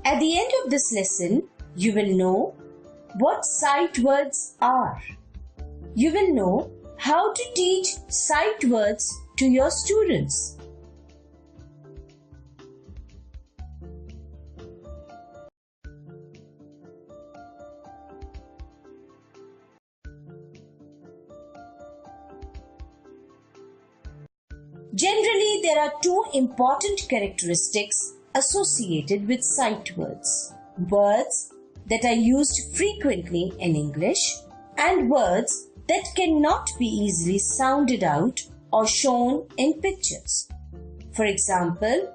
At the end of this lesson, you will know what sight words are. You will know how to teach sight words to your students. Generally, there are two important characteristics associated with sight words. Words that are used frequently in English and words that cannot be easily sounded out or shown in pictures. For example,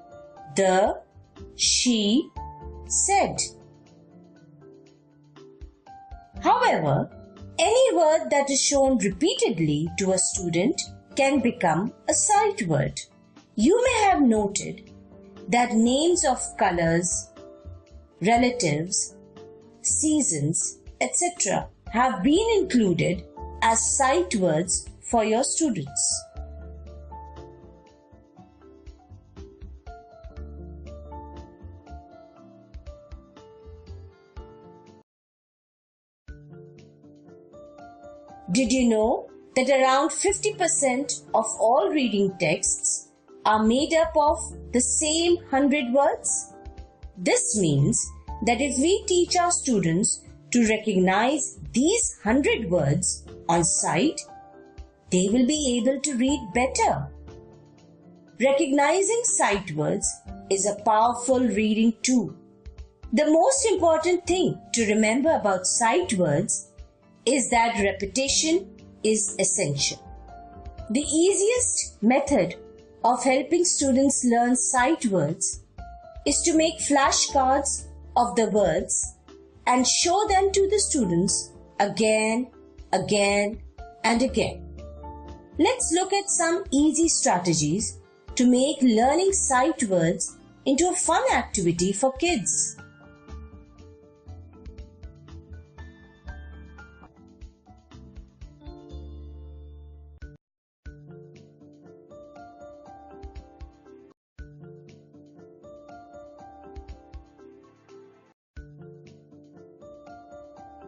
the, she, said. However, any word that is shown repeatedly to a student can become a sight word. You may have noted that names of colors, relatives, seasons, etc. have been included as sight words for your students. Did you know that around 50% of all reading texts are made up of the same 100 words? This means that if we teach our students to recognize these 100 words on sight, they will be able to read better. Recognizing sight words is a powerful reading tool. The most important thing to remember about sight words is that repetition is essential. The easiest method of helping students learn sight words is to make flashcards of the words and show them to the students again, and again. Let's look at some easy strategies to make learning sight words into a fun activity for kids.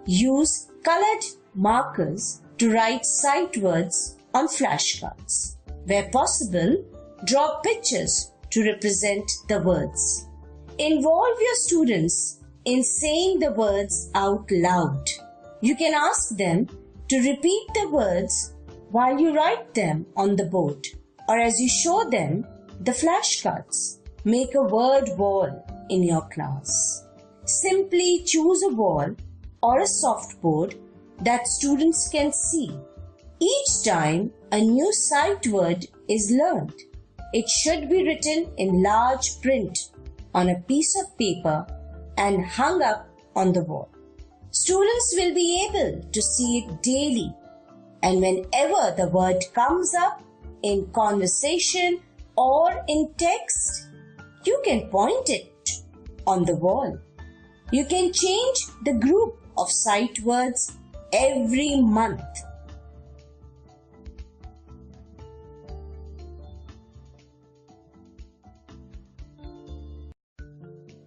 Use colored markers to write sight words on flashcards. Where possible, draw pictures to represent the words. Involve your students in saying the words out loud. You can ask them to repeat the words while you write them on the board or as you show them the flashcards. Make a word wall in your class. Simply choose a wall or a softboard that students can see. Each time a new sight word is learned, it should be written in large print on a piece of paper and hung up on the wall. Students will be able to see it daily, and whenever the word comes up in conversation or in text, you can point it on the wall. You can change the group of sight words every month.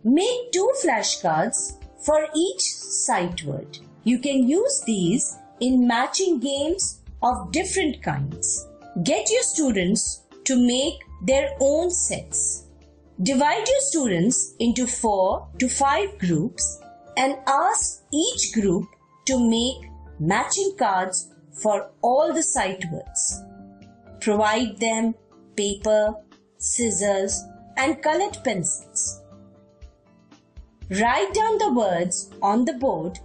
Make 2 flashcards for each sight word. You can use these in matching games of different kinds. Get your students to make their own sets. Divide your students into 4 to 5 groups and ask each group to make matching cards for all the sight words. Provide them paper, scissors, and colored pencils. Write down the words on the board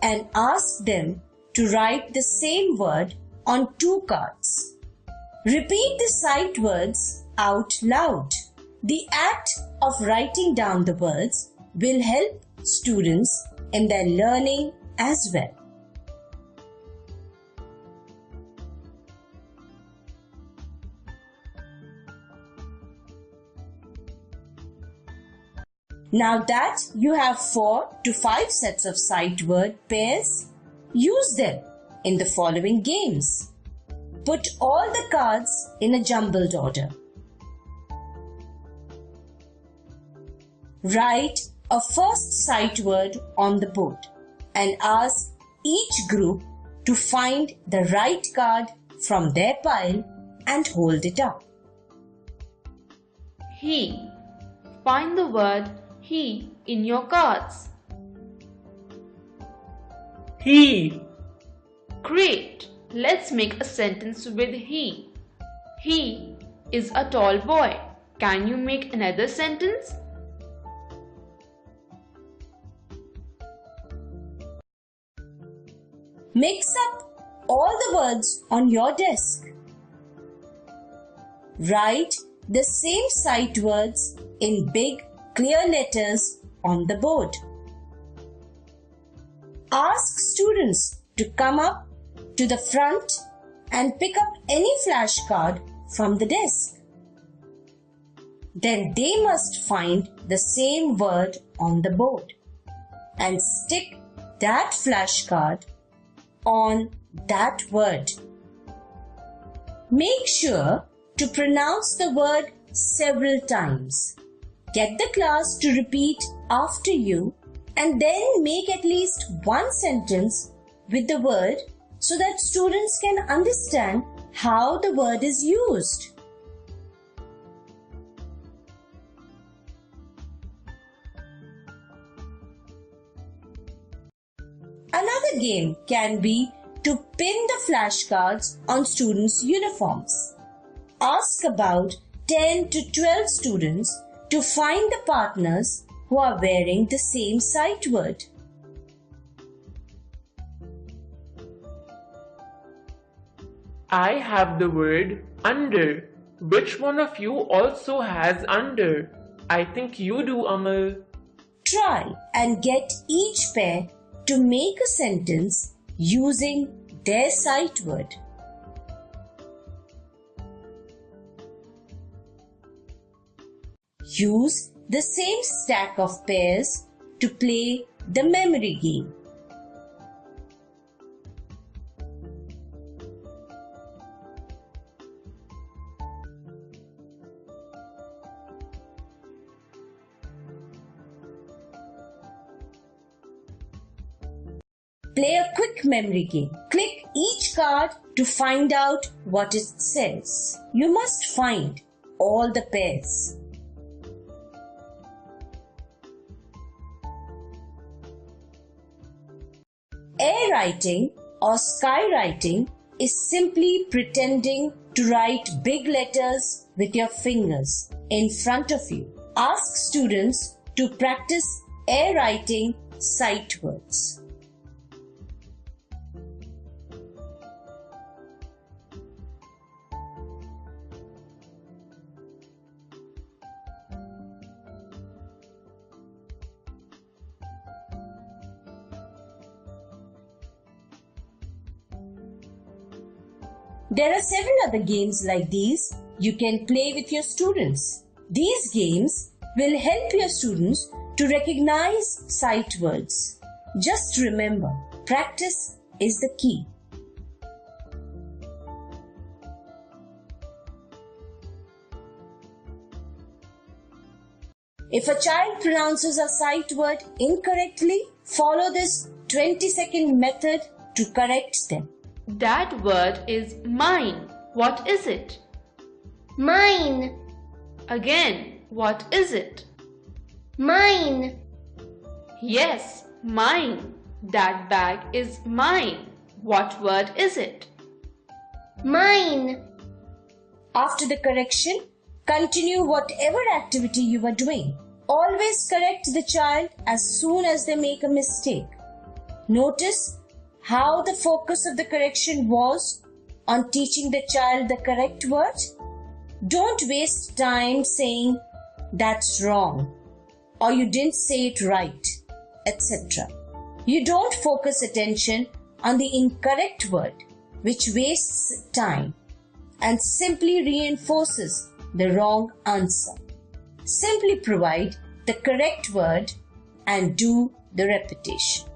and ask them to write the same word on 2 cards. Repeat the sight words out loud. The act of writing down the words will help students in their learning as well. Now that you have 4 to 5 sets of sight word pairs, use them in the following games. Put all the cards in a jumbled order. Write a first sight word on the board and ask each group to find the right card from their pile and hold it up. He. Find the word he in your cards. He. Great! Let's make a sentence with he. He is a tall boy. Can you make another sentence? Mix up all the words on your desk. Write the same sight words in big, clear letters on the board. Ask students to come up to the front and pick up any flashcard from the desk. Then they must find the same word on the board and stick that flashcard on that word. Make sure to pronounce the word several times. Get the class to repeat after you and then make at least one sentence with the word so that students can understand how the word is used. Another game can be to pin the flashcards on students' uniforms. Ask about 10 to 12 students to find the partners who are wearing the same sight word. I have the word under. Which one of you also has under? I think you do, Amal. Try and get each pair to make a sentence using their sight word. Use the same stack of pairs to play the memory game. Play a quick memory game. Click each card to find out what it says. You must find all the pairs. Air writing or sky writing is simply pretending to write big letters with your fingers in front of you. Ask students to practice air writing sight words. There are several other games like these you can play with your students. These games will help your students to recognize sight words. Just remember, practice is the key. If a child pronounces a sight word incorrectly, follow this 20-second method to correct them. That word is mine. What is it? Mine. Again, what is it? Mine. Yes, mine. That bag is mine. What word is it? Mine. After the correction, continue whatever activity you are doing. Always correct the child as soon as they make a mistake. Notice how the focus of the correction was on teaching the child the correct word. Don't waste time saying that's wrong or you didn't say it right, etc. You don't focus attention on the incorrect word, which wastes time and simply reinforces the wrong answer. Simply provide the correct word and do the repetition.